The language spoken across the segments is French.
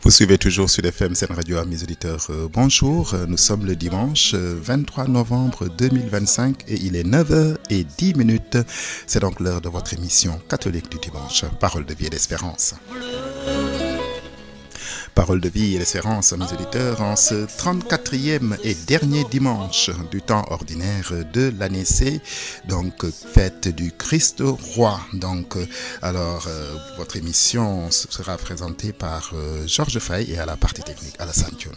Vous suivez toujours sur FM Sen Radio, à mes auditeurs. Bonjour, nous sommes le dimanche 23 novembre 2025 et il est 9h10. C'est donc l'heure de votre émission catholique du dimanche, Parole de vie et d'espérance. Parole de vie et d'espérance, mes auditeurs, en ce 34e et dernier dimanche du temps ordinaire de l'année C, donc fête du Christ roi. Donc, votre émission sera présentée par Georges Fay et à la partie technique, Alassane Thioune.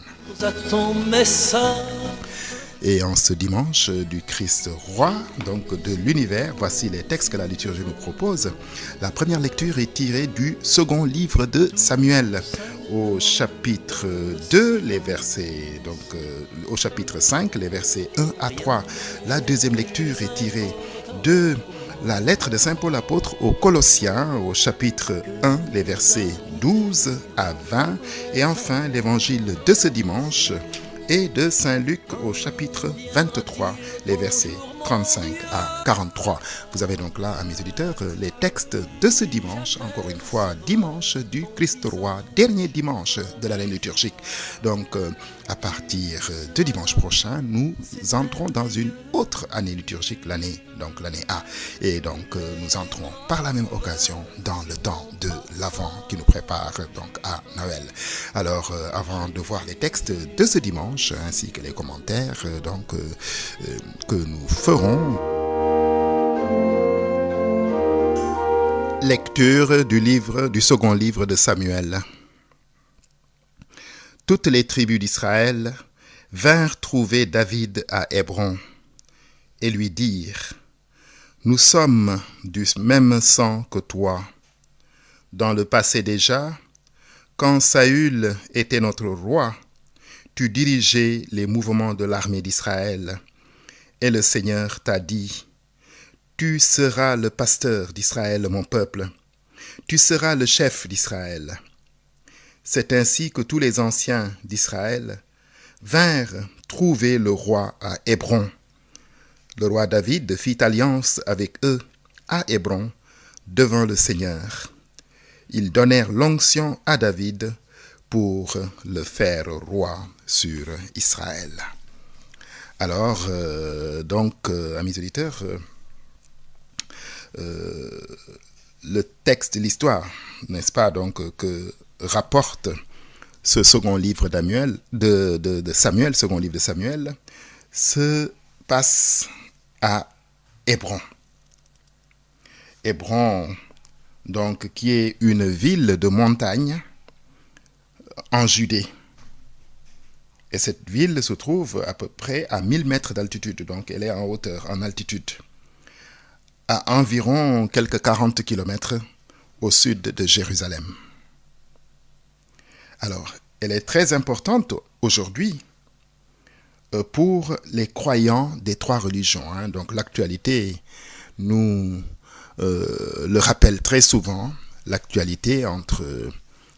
Et en ce dimanche du Christ roi, donc de l'univers, voici les textes que la liturgie nous propose. La première lecture est tirée du second livre de Samuel, au chapitre 2, les versets, au chapitre 5, les versets 1 à 3. La deuxième lecture est tirée de la lettre de Saint Paul apôtre aux Colossiens, au chapitre 1, les versets 12 à 20. Et enfin, l'évangile de ce dimanche et de Saint Luc au chapitre 23, les versets 35 à 43. Vous avez donc là, à mes auditeurs, les textes de ce dimanche, encore une fois, dimanche du Christ roi, dernier dimanche de l'année liturgique. Donc, à partir de dimanche prochain, nous entrons dans une autre année liturgique, l'année A. Et donc, nous entrons par la même occasion dans le temps de l'Avent qui nous prépare donc à Noël. Alors, avant de voir les textes de ce dimanche, ainsi que les commentaires que nous ferons, lecture du second livre de Samuel. Toutes les tribus d'Israël vinrent trouver David à Hébron et lui dirent : Nous sommes du même sang que toi. Dans le passé déjà, quand Saül était notre roi, tu dirigeais les mouvements de l'armée d'Israël. Et le Seigneur t'a dit : Tu seras le pasteur d'Israël, mon peuple. Tu seras le chef d'Israël. C'est ainsi que tous les anciens d'Israël vinrent trouver le roi à Hébron. Le roi David fit alliance avec eux à Hébron devant le Seigneur. Ils donnèrent l'onction à David pour le faire roi sur Israël. Alors, amis auditeurs, le texte de l'histoire, n'est-ce pas, que rapporte ce second livre de Samuel, second livre de Samuel, se passe à Hébron. Hébron, donc, qui est une ville de montagne en Judée. Et cette ville se trouve à peu près à 1000 mètres d'altitude, donc elle est en hauteur, en altitude, à environ quelques 40 kilomètres au sud de Jérusalem. Alors, elle est très importante aujourd'hui pour les croyants des trois religions. Donc l'actualité nous le rappelle très souvent, l'actualité entre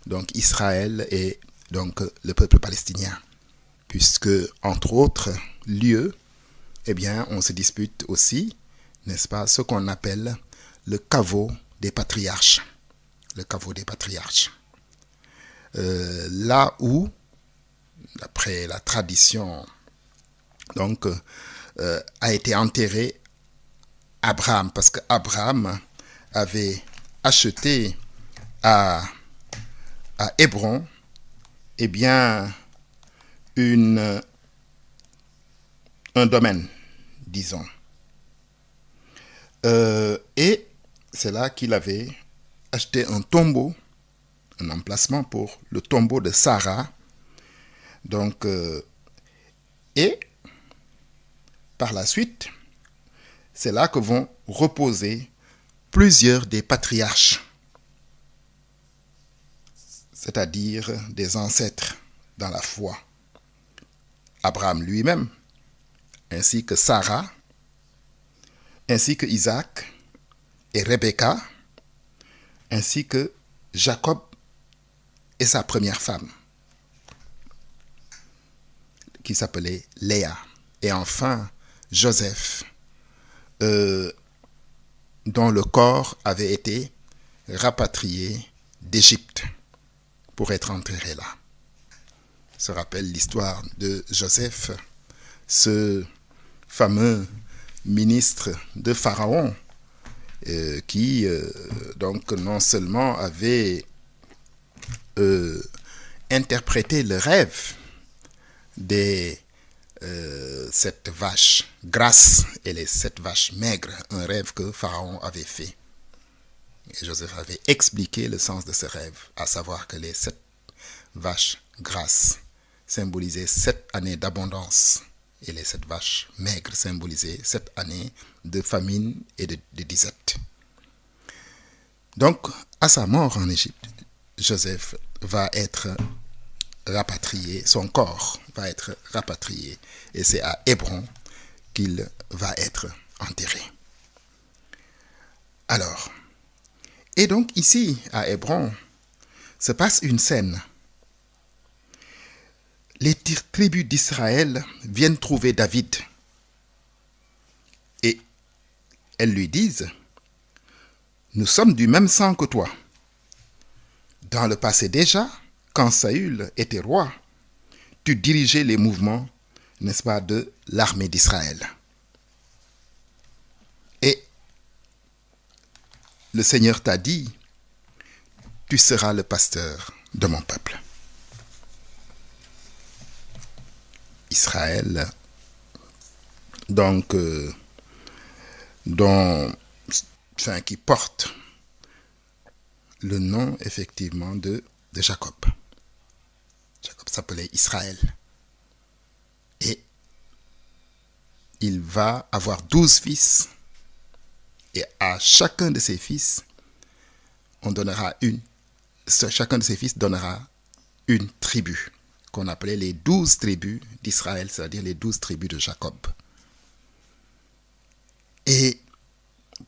donc Israël et donc le peuple palestinien. Puisque, entre autres lieux, on se dispute aussi, n'est-ce pas, ce qu'on appelle le caveau des patriarches. Le caveau des patriarches. Là où, d'après la tradition, a été enterré Abraham, parce qu'Abraham avait acheté à Hébron, un domaine, disons. Et c'est là qu'il avait acheté un tombeau, un emplacement pour le tombeau de Sarah. Et par la suite, c'est là que vont reposer plusieurs des patriarches, c'est-à-dire des ancêtres dans la foi. Abraham lui-même, ainsi que Sarah, ainsi que Isaac et Rebecca, ainsi que Jacob et sa première femme, qui s'appelait Léa, et enfin Joseph, dont le corps avait été rapatrié d'Égypte pour être enterré là. Se rappelle l'histoire de Joseph, ce fameux ministre de Pharaon qui donc non seulement avait interprété le rêve de cette vache grasse et les 7 vaches maigres, un rêve que Pharaon avait fait. Et Joseph avait expliqué le sens de ce rêve, à savoir que les 7 vaches grasses symbolisaient 7 années d'abondance et les 7 vaches maigres symbolisaient 7 années de famine et de disette. Donc, à sa mort en Égypte, Joseph va être rapatrié, son corps va être rapatrié et c'est à Hébron qu'il va être enterré. Alors, et donc ici, à Hébron, se passe une scène. Les tribus d'Israël viennent trouver David et elles lui disent « Nous sommes du même sang que toi. Dans le passé déjà, quand Saül était roi, tu dirigeais les mouvements, n'est-ce pas, de l'armée d'Israël. Et le Seigneur t'a dit, tu seras le pasteur de mon peuple. » Israël, donc, qui porte le nom effectivement de Jacob. Jacob s'appelait Israël. Et il va avoir 12 fils. Et à chacun de ses fils, chacun de ses fils donnera une tribu, qu'on appelait les 12 tribus d'Israël, c'est-à-dire les 12 tribus de Jacob. Et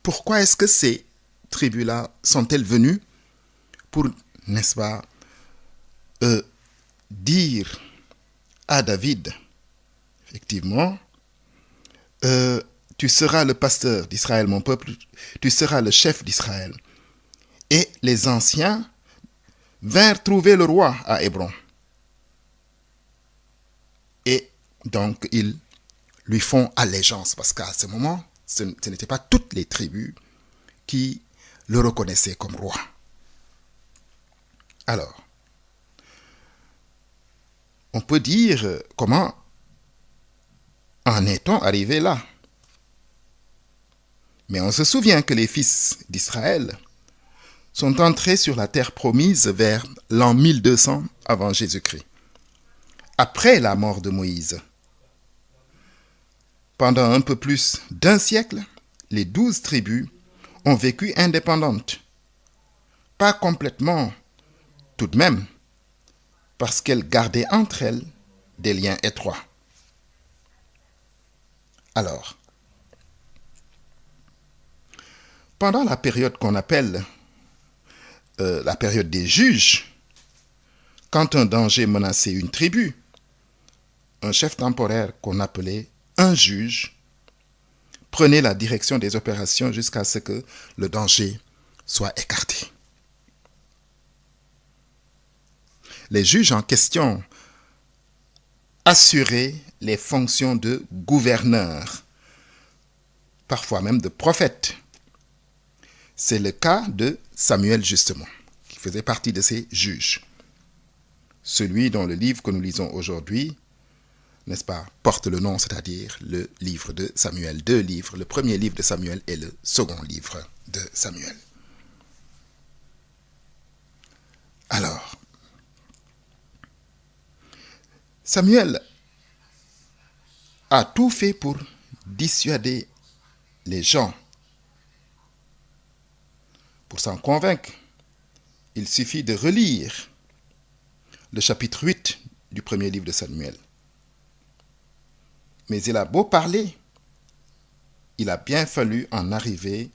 pourquoi est-ce que ces tribus-là sont-elles venues pour, n'est-ce pas, dire à David, effectivement, tu seras le pasteur d'Israël, mon peuple, tu seras le chef d'Israël. Et les anciens vinrent trouver le roi à Hébron. Et donc, ils lui font allégeance, parce qu'à ce moment, ce n'étaient pas toutes les tribus qui le reconnaissaient comme roi. Alors, on peut dire comment en est-on arrivé là? Mais on se souvient que les fils d'Israël sont entrés sur la terre promise vers l'an 1200 avant Jésus-Christ, après la mort de Moïse. Pendant un peu plus d'1 siècle, les 12 tribus ont vécu indépendantes. Pas complètement, tout de même, parce qu'elles gardaient entre elles des liens étroits. Alors, pendant la période qu'on appelle la période des juges, quand un danger menaçait une tribu, un chef temporaire qu'on appelait un juge prenait la direction des opérations jusqu'à ce que le danger soit écarté. Les juges en question assuraient les fonctions de gouverneurs, parfois même de prophètes. C'est le cas de Samuel, justement, qui faisait partie de ces juges. Celui dont le livre que nous lisons aujourd'hui, n'est-ce pas, porte le nom, c'est-à-dire le livre de Samuel. 2 livres, le premier livre de Samuel et le second livre de Samuel. Alors, Samuel a tout fait pour dissuader les gens. Pour s'en convaincre, il suffit de relire le chapitre 8 du premier livre de Samuel. Mais il a beau parler, il a bien fallu en arriver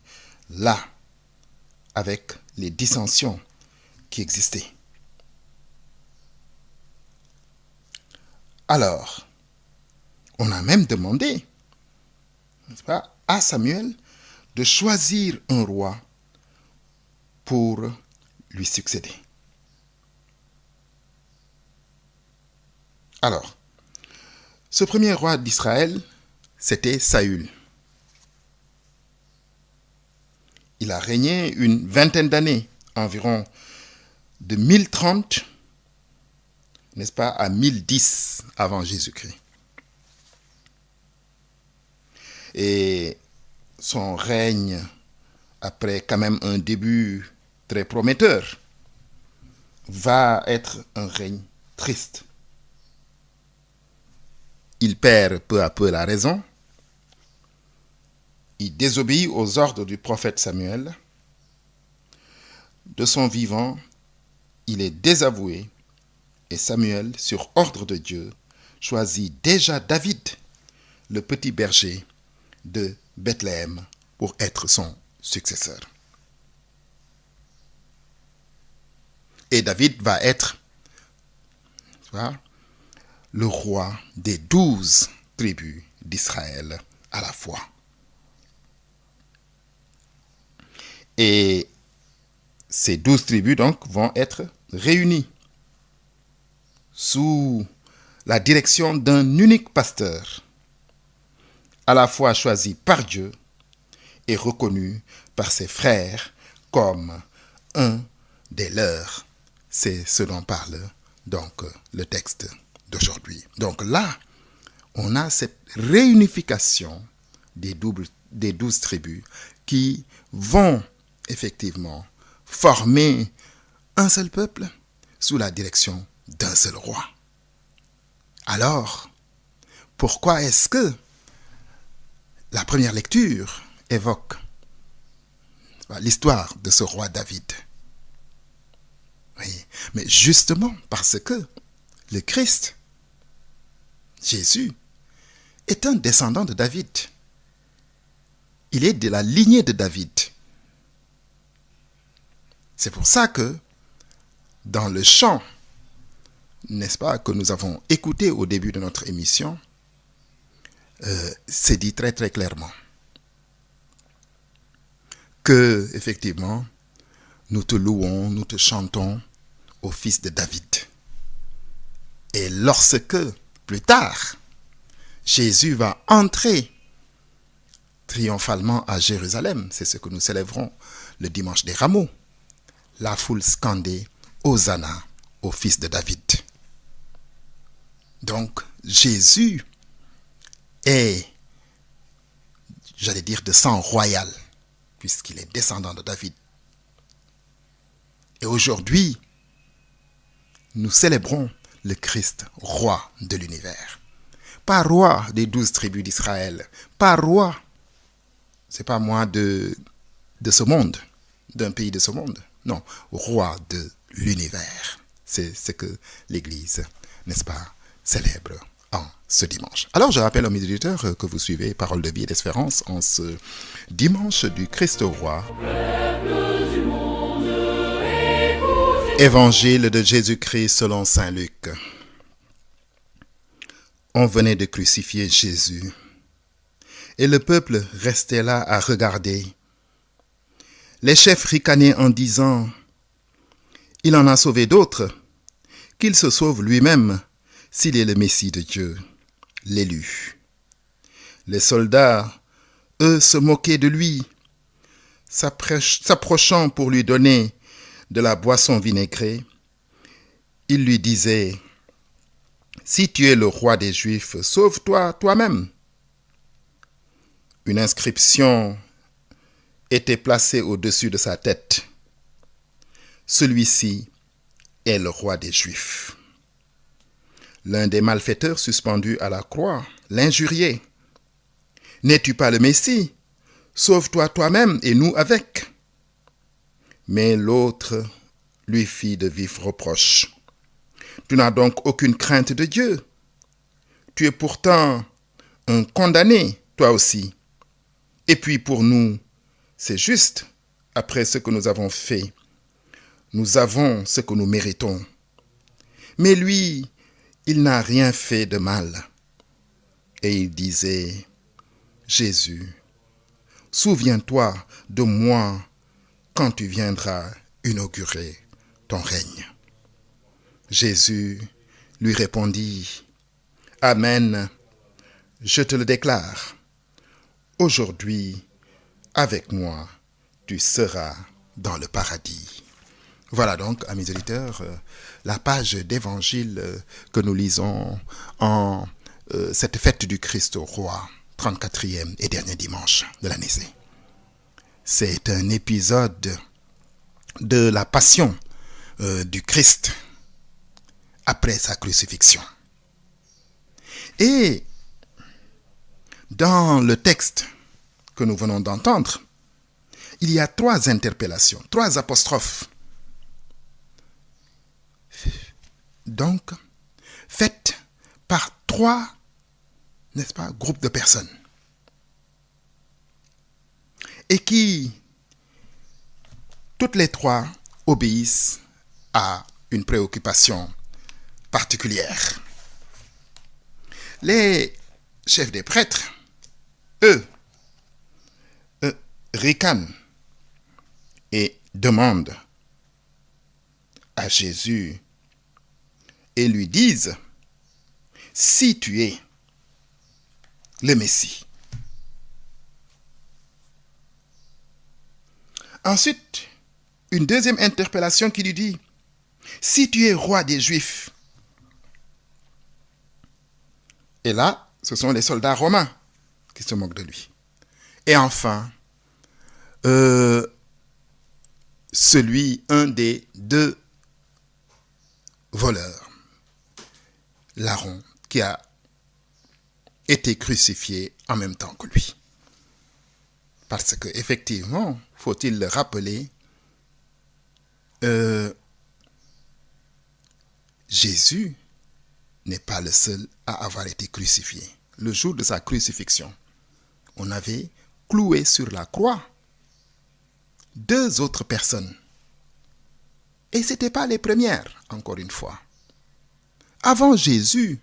là, avec les dissensions qui existaient. Alors, on a même demandé, n'est-ce pas, à Samuel de choisir un roi pour lui succéder. Alors, ce premier roi d'Israël, c'était Saül. Il a régné une vingtaine d'années, environ de 1030, n'est-ce pas, à 1010 avant Jésus-Christ. Et son règne, après quand même un début très prometteur, va être un règne triste. Il perd peu à peu la raison. Il désobéit aux ordres du prophète Samuel. De son vivant, il est désavoué et Samuel, sur ordre de Dieu, choisit déjà David, le petit berger de Bethléem, pour être son successeur. Et David va être le roi des 12 tribus d'Israël à la fois. Et ces 12 tribus donc vont être réunies sous la direction d'un unique pasteur, à la fois choisi par Dieu et reconnu par ses frères comme un des leurs. C'est ce dont parle donc le texte d'aujourd'hui. Donc là, on a cette réunification des 12 tribus qui vont effectivement former un seul peuple sous la direction d'un seul roi. Alors, pourquoi est-ce que la première lecture évoque l'histoire de ce roi David? Oui, mais justement parce que le Christ, Jésus, est un descendant de David. Il est de la lignée de David. C'est pour ça que dans le chant, n'est-ce pas, que nous avons écouté au début de notre émission, c'est dit très très clairement que, effectivement, nous te louons, nous te chantons au fils de David. Et lorsque, plus tard, Jésus va entrer triomphalement à Jérusalem, c'est ce que nous célébrons le dimanche des rameaux, la foule scandait Hosanna au fils de David. Donc, Jésus est, j'allais dire, de sang royal, puisqu'il est descendant de David. Et aujourd'hui, nous célébrons le Christ, roi de l'univers. Pas roi des 12 tribus d'Israël, pas roi, c'est pas moi de ce monde, d'un pays de ce monde. Non, roi de l'univers. C'est ce que l'Église, n'est-ce pas, célèbre en ce dimanche. Alors je rappelle aux auditeurs que vous suivez Parole de vie et d'espérance en ce dimanche du Christ roi. Évangile de Jésus-Christ selon saint Luc. On venait de crucifier Jésus et le peuple restait là à regarder. Les chefs ricanaient en disant « Il en a sauvé d'autres, qu'il se sauve lui-même s'il est le Messie de Dieu, l'élu. » Les soldats, eux, se moquaient de lui, s'approchant pour lui donner de la boisson vinaigrée. Ils lui disaient « Si tu es le roi des Juifs, sauve-toi toi-même. » Une inscription était placée au-dessus de sa tête. Celui-ci est le roi des Juifs. L'un des malfaiteurs suspendus à la croix l'injuriait. « N'es-tu pas le Messie? Sauve-toi toi-même et nous avec. » Mais l'autre lui fit de vifs reproches. « Tu n'as donc aucune crainte de Dieu. Tu es pourtant un condamné, toi aussi. Et puis pour nous, c'est juste, après ce que nous avons fait. Nous avons ce que nous méritons. Mais lui, il n'a rien fait de mal. » Et il disait, « Jésus, souviens-toi de moi quand tu viendras inaugurer ton règne. » Jésus lui répondit, « Amen, je te le déclare. Aujourd'hui, avec moi, tu seras dans le paradis. » Voilà donc, amis auditeurs, la page d'évangile que nous lisons en cette fête du Christ au roi, 34e et dernier dimanche de l'année C. C'est un épisode de la passion du Christ après sa crucifixion. Et dans le texte que nous venons d'entendre, il y a 3 interpellations, 3 apostrophes. Donc, faites par 3, n'est-ce pas, groupes de personnes. Et qui, toutes les 3, obéissent à une préoccupation particulière. Les chefs des prêtres, eux, ricanent et demandent à Jésus et lui disent, si tu es le Messie. Ensuite, une deuxième interpellation qui lui dit, si tu es roi des Juifs. Et là, ce sont les soldats romains qui se moquent de lui. Et enfin, un des 2 voleurs, larron, qui a été crucifié en même temps que lui. Parce que, effectivement, faut-il le rappeler, Jésus n'est pas le seul à avoir été crucifié. Le jour de sa crucifixion, on avait cloué sur la croix 2 autres personnes. Et ce n'étaient pas les premières, encore une fois. Avant Jésus,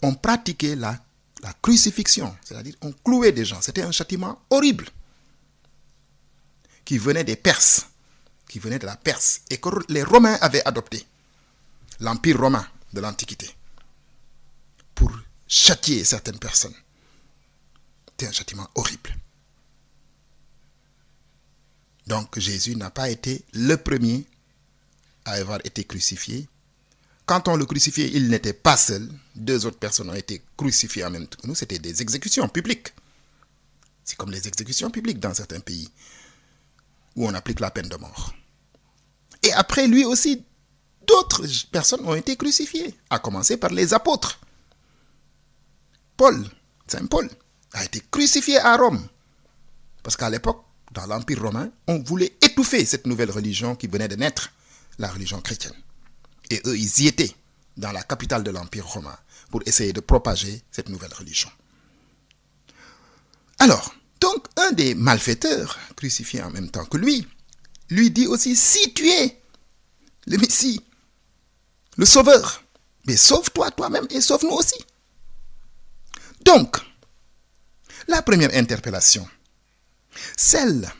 on pratiquait la crucifixion, c'est-à-dire on clouait des gens. C'était un châtiment horrible qui venait des Perses, qui venait de la Perse et que les Romains avaient adopté, l'Empire romain de l'Antiquité, pour châtier certaines personnes. C'était un châtiment horrible. Donc Jésus n'a pas été le premier à avoir été crucifié. Quand on le crucifiait, il n'était pas seul. 2 autres personnes ont été crucifiées en même temps que nous. C'était des exécutions publiques. C'est comme les exécutions publiques dans certains pays où on applique la peine de mort. Et après lui aussi, d'autres personnes ont été crucifiées, à commencer par les apôtres. Saint Paul, a été crucifié à Rome. Parce qu'à l'époque, dans l'Empire romain, on voulait étouffer cette nouvelle religion qui venait de naître, la religion chrétienne. Et eux, ils y étaient, dans la capitale de l'Empire romain, pour essayer de propager cette nouvelle religion. Alors, donc, un des malfaiteurs, crucifié en même temps que lui dit aussi, si tu es le Messie, le Sauveur, mais sauve-toi toi-même et sauve-nous aussi. Donc, la première interpellation, celle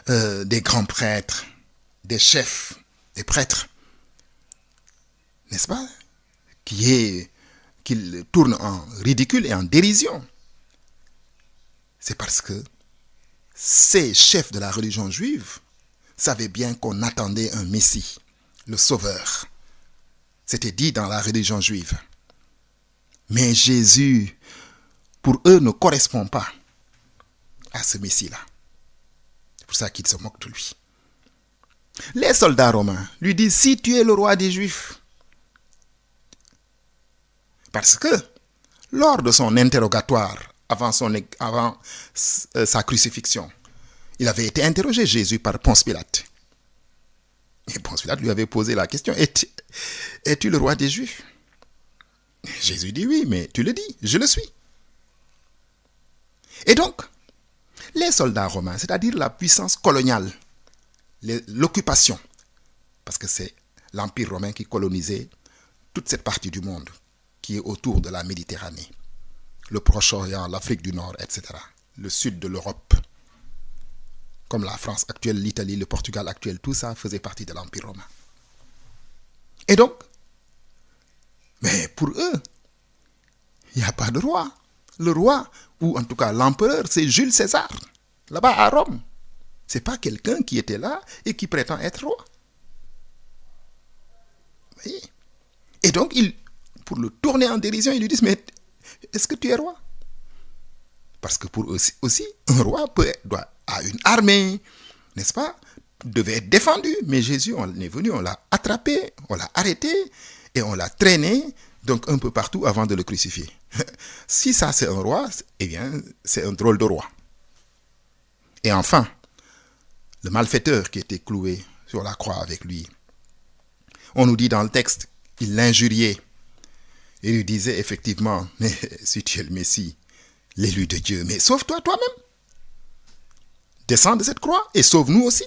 des grands prêtres, des chefs, des prêtres, n'est-ce pas, qu'ils tournent en ridicule et en dérision. C'est parce que ces chefs de la religion juive savaient bien qu'on attendait un Messie, le Sauveur. C'était dit dans la religion juive. Mais Jésus, pour eux, ne correspond pas à ce Messie-là. C'est pour ça qu'ils se moquent de lui. Les soldats romains lui disent, si tu es le roi des Juifs. Parce que, lors de son interrogatoire, avant sa crucifixion, il avait été interrogé, Jésus, par Ponce Pilate. Et Ponce Pilate lui avait posé la question, es-tu le roi des Juifs? Jésus dit oui, mais tu le dis, je le suis. Et donc, les soldats romains, c'est-à-dire la puissance coloniale, l'occupation, parce que c'est l'Empire romain qui colonisait toute cette partie du monde qui est autour de la Méditerranée, le Proche-Orient, l'Afrique du Nord, etc., le sud de l'Europe, comme la France actuelle, l'Italie, le Portugal actuel, tout ça faisait partie de l'Empire romain. Et donc, mais pour eux, il n'y a pas de roi. Le roi, ou en tout cas l'empereur, c'est Jules César, là-bas à Rome. Ce n'est pas quelqu'un qui était là et qui prétend être roi. Vous voyez? Et donc, pour le tourner en dérision, ils lui disent, mais est-ce que tu es roi? Parce que pour eux aussi, un roi a une armée, n'est-ce pas? Devait être défendu. Mais Jésus, on est venu, on l'a attrapé, on l'a arrêté et on l'a traîné donc un peu partout avant de le crucifier. Si ça c'est un roi, eh bien c'est un drôle de roi. Et enfin, le malfaiteur qui était cloué sur la croix avec lui, on nous dit dans le texte, il l'injuriait. Et lui disait effectivement, mais si tu es le Messie, l'élu de Dieu, mais sauve-toi toi-même. Descends de cette croix et sauve-nous aussi.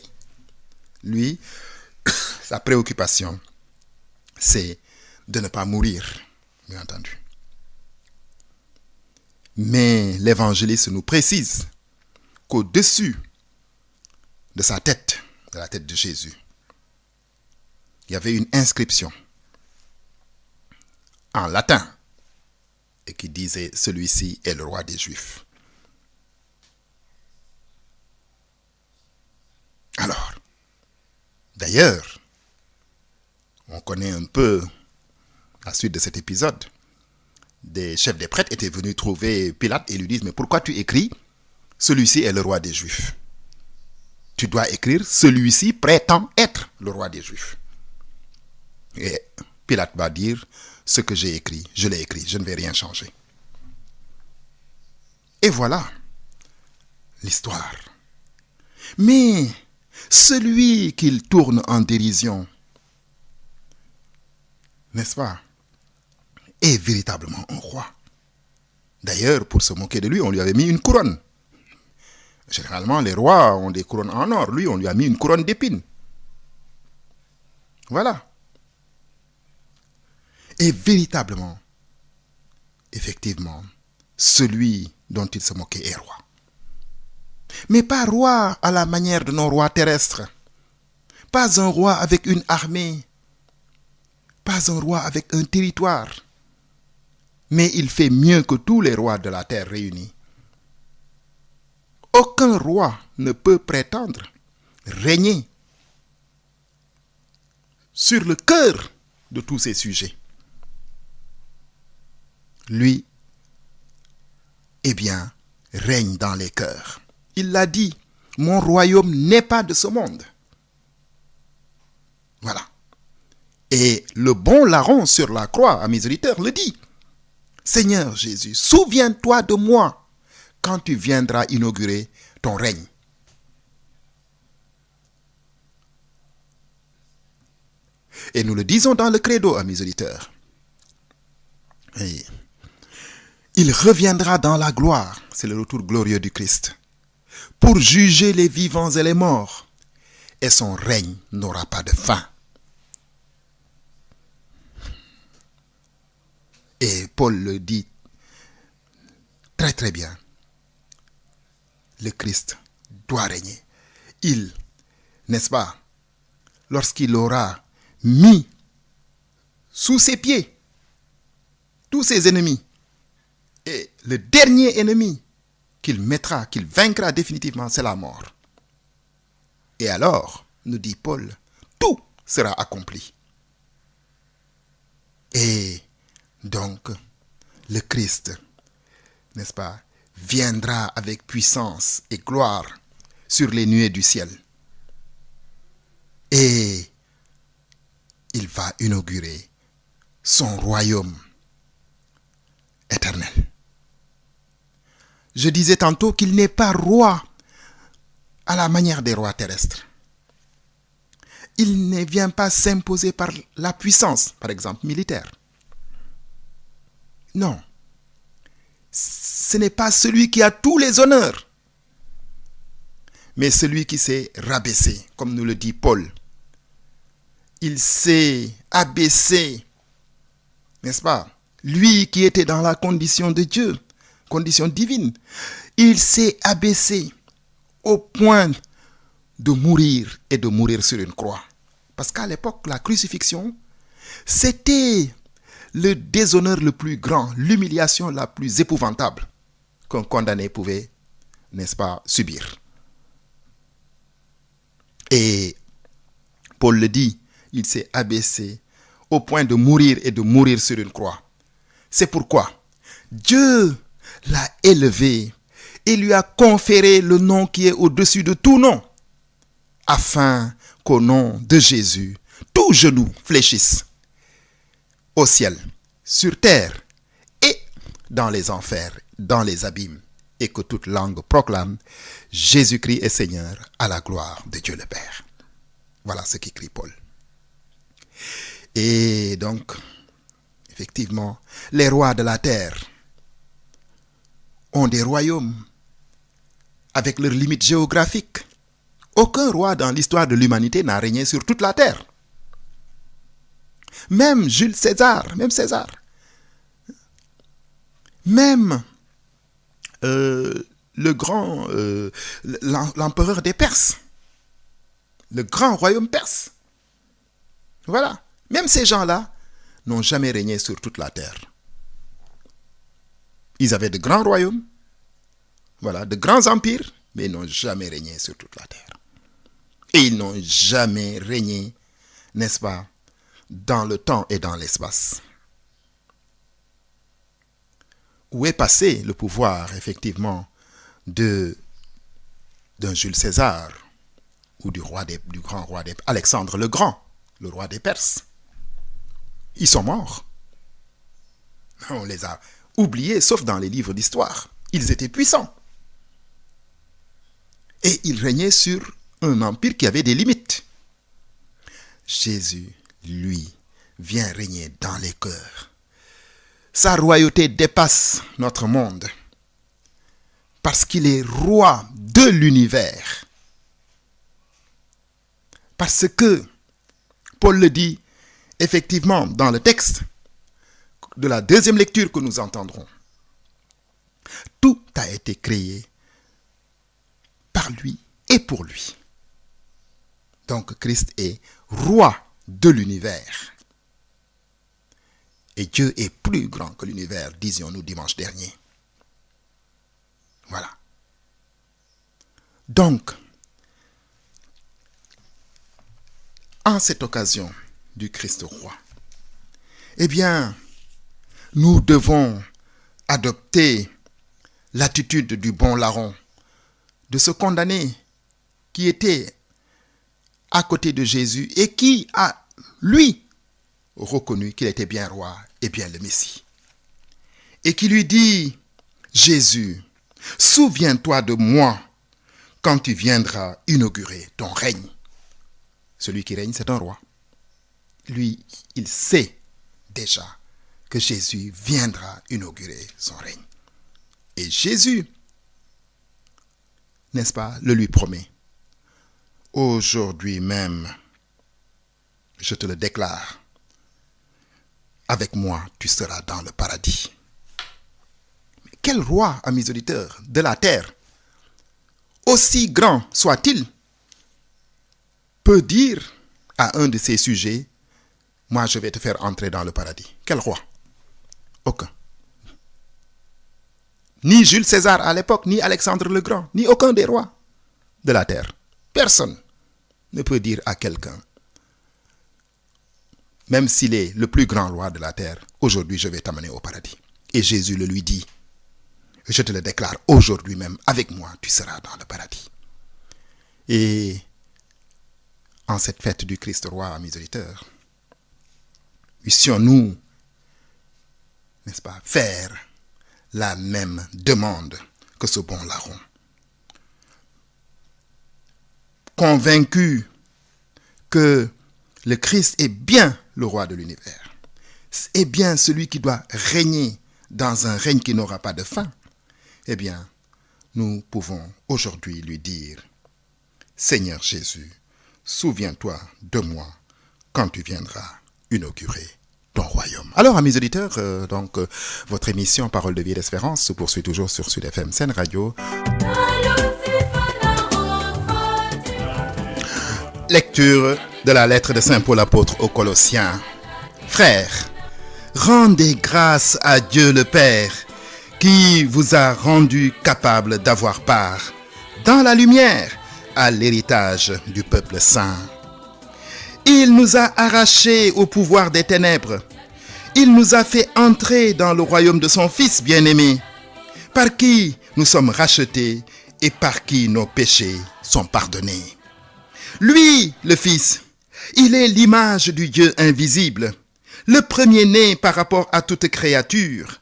Lui, sa préoccupation, c'est de ne pas mourir, bien entendu. Mais l'évangéliste nous précise qu'au-dessus de sa tête, de la tête de Jésus, il y avait une inscription en latin et qui disait « Celui-ci est le roi des Juifs ». Alors, d'ailleurs, on connaît un peu la suite de cet épisode. Des chefs des prêtres étaient venus trouver Pilate et lui disent « Mais pourquoi tu écris « Celui-ci est le roi des Juifs » ? Tu dois écrire « Celui-ci prétend être le roi des Juifs ». Et Pilate va dire « Ce que j'ai écrit, je l'ai écrit, je ne vais rien changer ». Et voilà l'histoire. Mais celui qu'il tourne en dérision, n'est-ce pas, est véritablement un roi. D'ailleurs, pour se moquer de lui, on lui avait mis une couronne. Généralement, les rois ont des couronnes en or. Lui, on lui a mis une couronne d'épines. Voilà. Et véritablement, effectivement, celui dont il se moquait est roi. Mais pas roi à la manière de nos rois terrestres. Pas un roi avec une armée. Pas un roi avec un territoire. Mais il fait mieux que tous les rois de la terre réunis. Aucun roi ne peut prétendre régner sur le cœur de tous ces sujets. Lui, eh bien, règne dans les cœurs. Il l'a dit, mon royaume n'est pas de ce monde. Voilà. Et le bon larron sur la croix à mes auditeurs le dit. Seigneur Jésus, souviens-toi de moi quand tu viendras inaugurer ton règne. Et nous le disons dans le credo à mes auditeurs. Et il reviendra dans la gloire, c'est le retour glorieux du Christ, pour juger les vivants et les morts, et son règne n'aura pas de fin. Et Paul le dit très très bien. Le Christ doit régner. Il, n'est-ce pas, lorsqu'il aura mis sous ses pieds tous ses ennemis, et le dernier ennemi qu'il mettra, qu'il vaincra définitivement, c'est la mort. Et alors, nous dit Paul, tout sera accompli. Et donc, le Christ, n'est-ce pas, viendra avec puissance et gloire sur les nuées du ciel. Et il va inaugurer son royaume éternel. Je disais tantôt qu'il n'est pas roi à la manière des rois terrestres. Il ne vient pas s'imposer par la puissance, par exemple militaire. Non. Ce n'est pas celui qui a tous les honneurs, mais celui qui s'est rabaissé, comme nous le dit Paul. Il s'est abaissé, n'est-ce pas? Lui qui était dans la condition de Dieu, condition divine, il s'est abaissé au point de mourir et de mourir sur une croix. Parce qu'à l'époque, la crucifixion C'était le déshonneur le plus grand, l'humiliation la plus épouvantable qu'un condamné pouvait, n'est-ce pas, subir. Et Paul le dit, il s'est abaissé au point de mourir et de mourir sur une croix. C'est pourquoi Dieu l'a élevé et lui a conféré le nom qui est au-dessus de tout nom, afin qu'au nom de Jésus, tout genou fléchisse au ciel, sur terre et dans les enfers, dans les abîmes, et que toute langue proclame Jésus-Christ est Seigneur à la gloire de Dieu le Père. Voilà ce qu'écrit Paul. Et donc, effectivement, les rois de la terre ont des royaumes avec leurs limites géographiques. Aucun roi dans l'histoire de l'humanité n'a régné sur toute la terre. Même Jules César, même l'empereur des Perses, le grand royaume perse. Voilà, même ces gens-là n'ont jamais régné sur toute la terre. Ils avaient de grands royaumes, voilà, de grands empires, mais ils n'ont jamais régné sur toute la terre. Et ils n'ont jamais régné, n'est-ce pas, dans le temps et dans l'espace. Où est passé le pouvoir, effectivement, d'un Jules César ou du grand roi des Alexandre le Grand, le roi des Perses? Ils sont morts. On les a oubliés, sauf dans les livres d'histoire. Ils étaient puissants. Et ils régnaient sur un empire qui avait des limites. Jésus, lui, vient régner dans les cœurs. Sa royauté dépasse notre monde parce qu'il est roi de l'univers. Parce que, Paul le dit effectivement dans le texte de la deuxième lecture que nous entendrons, tout a été créé par lui et pour lui. Donc Christ est roi de l'univers. Et Dieu est plus grand que l'univers, disions-nous dimanche dernier. Voilà. Donc, en cette occasion du Christ roi, eh bien, nous devons adopter l'attitude du bon larron, de ce condamné qui était à côté de Jésus et qui a, lui, reconnu qu'il était bien roi et bien le Messie. Et qui lui dit, Jésus, souviens-toi de moi quand tu viendras inaugurer ton règne. Celui qui règne, c'est un roi. Lui, il sait déjà que Jésus viendra inaugurer son règne. Et Jésus, n'est-ce pas, le lui promet. Aujourd'hui même, je te le déclare, avec moi, tu seras dans le paradis. Mais quel roi, amis auditeurs, de la terre, aussi grand soit-il, peut dire à un de ses sujets, moi je vais te faire entrer dans le paradis? Quel roi? Aucun. Ni Jules César à l'époque, ni Alexandre le Grand, ni aucun des rois de la terre. Personne ne peut dire à quelqu'un, même s'il est le plus grand roi de la terre, aujourd'hui je vais t'amener au paradis. Et Jésus le lui dit, je te le déclare aujourd'hui même, avec moi tu seras dans le paradis. Et en cette fête du Christ roi, mes auditeurs, puissions-nous, n'est-ce pas, faire la même demande que ce bon larron. Convaincu que le Christ est bien le roi de l'univers, est bien celui qui doit régner dans un règne qui n'aura pas de fin, eh bien, nous pouvons aujourd'hui lui dire, Seigneur Jésus, souviens-toi de moi quand tu viendras inaugurer ton royaume. Alors, amis auditeurs, votre émission Parole de vie et d'espérance se poursuit toujours sur Sud FM Sen Radio. Lecture de la lettre de Saint Paul apôtre aux Colossiens. Frères, rendez grâce à Dieu le Père, qui vous a rendu capable d'avoir part dans la lumière à l'héritage du peuple saint. Il nous a arrachés au pouvoir des ténèbres. Il nous a fait entrer dans le royaume de son Fils bien-aimé, par qui nous sommes rachetés et par qui nos péchés sont pardonnés. Lui, le Fils, il est l'image du Dieu invisible, le premier-né par rapport à toute créature,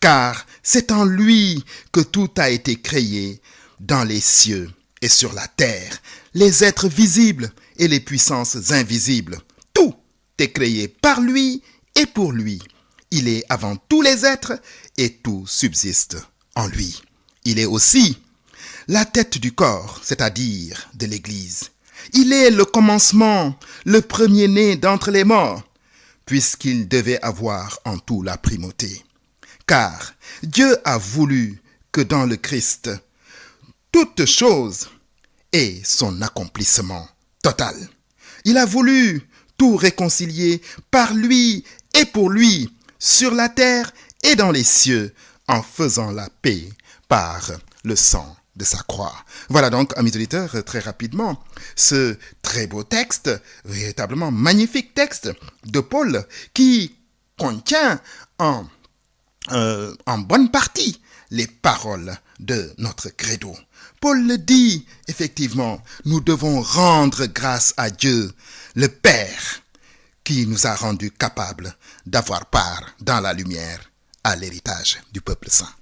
car c'est en lui que tout a été créé dans les cieux et sur la terre, les êtres visibles et les puissances invisibles. Tout est créé par lui et pour lui. Il est avant tous les êtres et tout subsiste en lui. Il est aussi la tête du corps, c'est-à-dire de l'Église. Il est le commencement, le premier-né d'entre les morts, puisqu'il devait avoir en tout la primauté. Car Dieu a voulu que dans le Christ, toute chose ait son accomplissement total. Il a voulu tout réconcilier par lui et pour lui, sur la terre et dans les cieux, en faisant la paix par le sang de sa croix. Voilà donc, amis auditeurs, très rapidement, ce très beau texte, véritablement magnifique texte de Paul, qui contient en bonne partie les paroles de notre credo. Paul le dit, effectivement, nous devons rendre grâce à Dieu, le Père, qui nous a rendus capables d'avoir part dans la lumière à l'héritage du peuple saint.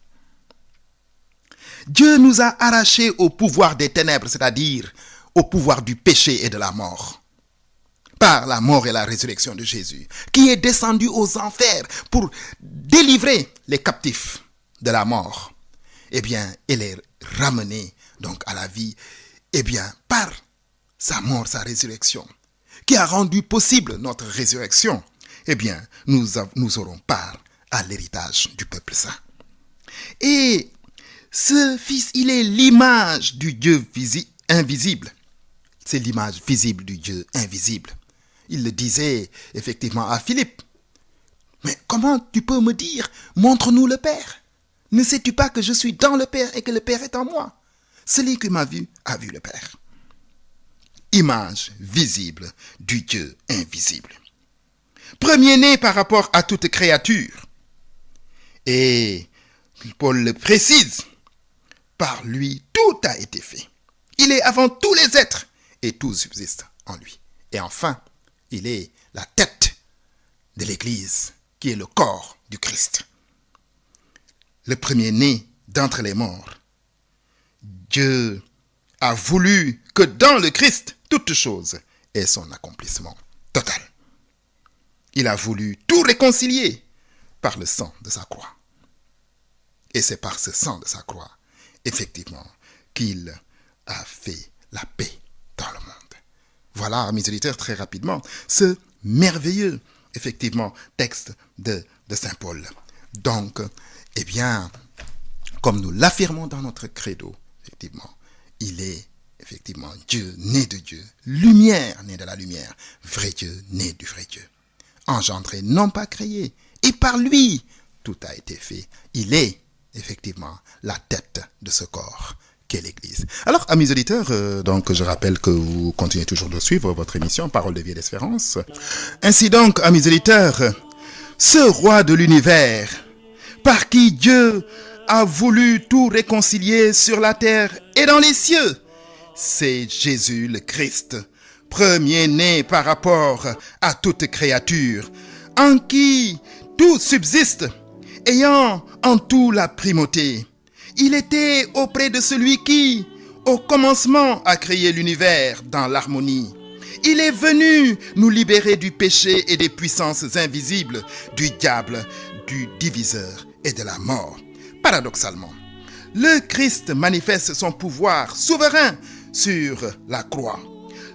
Dieu nous a arrachés au pouvoir des ténèbres, c'est-à-dire au pouvoir du péché et de la mort, par la mort et la résurrection de Jésus, qui est descendu aux enfers pour délivrer les captifs de la mort, et les ramener donc à la vie, par sa mort, sa résurrection, qui a rendu possible notre résurrection, nous aurons part à l'héritage du peuple saint. Et ce Fils, il est l'image du Dieu invisible. C'est l'image visible du Dieu invisible. Il le disait effectivement à Philippe. Mais comment tu peux me dire, montre-nous le Père? Ne sais-tu pas que je suis dans le Père et que le Père est en moi? Celui qui m'a vu a vu le Père. Image visible du Dieu invisible. Premier-né par rapport à toute créature. Et Paul le précise, par lui tout a été fait. Il est avant tous les êtres et tout subsiste en lui. Et enfin, il est la tête de l'Église qui est le corps du Christ. Le premier-né d'entre les morts. Dieu a voulu que dans le Christ, toute chose ait son accomplissement total. Il a voulu tout réconcilier par le sang de sa croix. Et c'est par ce sang de sa croix, effectivement, qu'il a fait la paix dans le monde. Voilà, mes auditeurs, très rapidement, ce merveilleux, effectivement, texte de Saint Paul. Donc, comme nous l'affirmons dans notre credo, effectivement, il est effectivement Dieu, né de Dieu, lumière, né de la lumière, vrai Dieu, né du vrai Dieu, engendré, non pas créé, et par lui, tout a été fait. Il est effectivement la tête de ce corps qu'est l'Église. Alors, amis auditeurs, donc je rappelle que vous continuez toujours de suivre votre émission Parole de vie et d'espérance. Ainsi donc, amis auditeurs, ce roi de l'univers, par qui Dieu a voulu tout réconcilier sur la terre et dans les cieux, c'est Jésus le Christ, premier-né par rapport à toute créature, en qui tout subsiste, ayant en tout la primauté. Il était auprès de celui qui, au commencement, a créé l'univers dans l'harmonie. Il est venu nous libérer du péché et des puissances invisibles, du diable, du diviseur et de la mort. Paradoxalement, le Christ manifeste son pouvoir souverain sur la croix.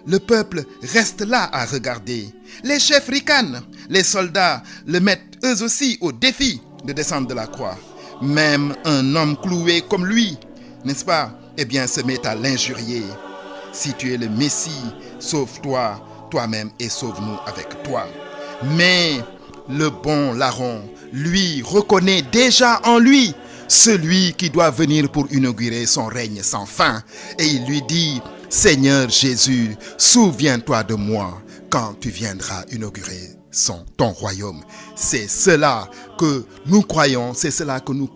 Le peuple reste là à regarder. Les chefs ricanent, les soldats le mettent eux aussi au défi de descendre de la croix. Même un homme cloué comme lui, n'est-ce pas, se met à l'injurier. Si tu es le Messie, sauve-toi toi-même et sauve-nous avec toi. Mais le bon larron, lui, reconnaît déjà en lui celui qui doit venir pour inaugurer son règne sans fin. Et il lui dit, Seigneur Jésus, souviens-toi de moi quand tu viendras inaugurer ton royaume. C'est cela que nous croyons, c'est cela que nous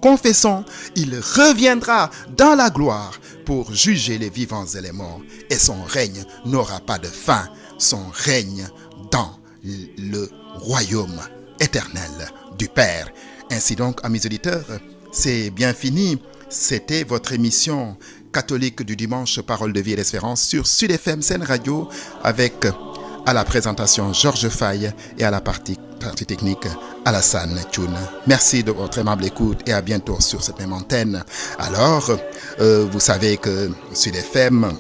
confessons. Il reviendra dans la gloire pour juger les vivants et les morts. Et son règne n'aura pas de fin. Son règne dans le royaume éternel du Père. Ainsi donc, amis auditeurs, c'est bien fini. C'était votre émission catholique du dimanche, Parole de vie et d'espérance sur Sud FM Sen Radio, avec à la présentation Georges Faye et à la partie technique Alassane Thioune. Merci de votre aimable écoute et à bientôt sur cette même antenne. Alors, vous savez que Sud FM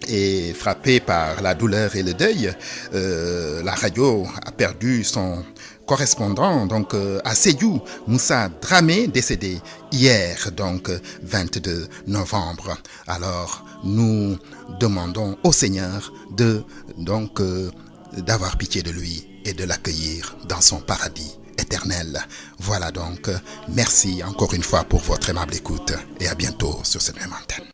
est frappé par la douleur et le deuil. La radio a perdu son correspondant donc à Sédhiou, Moussa Dramé, décédé hier, donc 22 novembre. Alors, nous demandons au Seigneur d'avoir pitié de lui et de l'accueillir dans son paradis éternel. Voilà donc, merci encore une fois pour votre aimable écoute et à bientôt sur cette même antenne.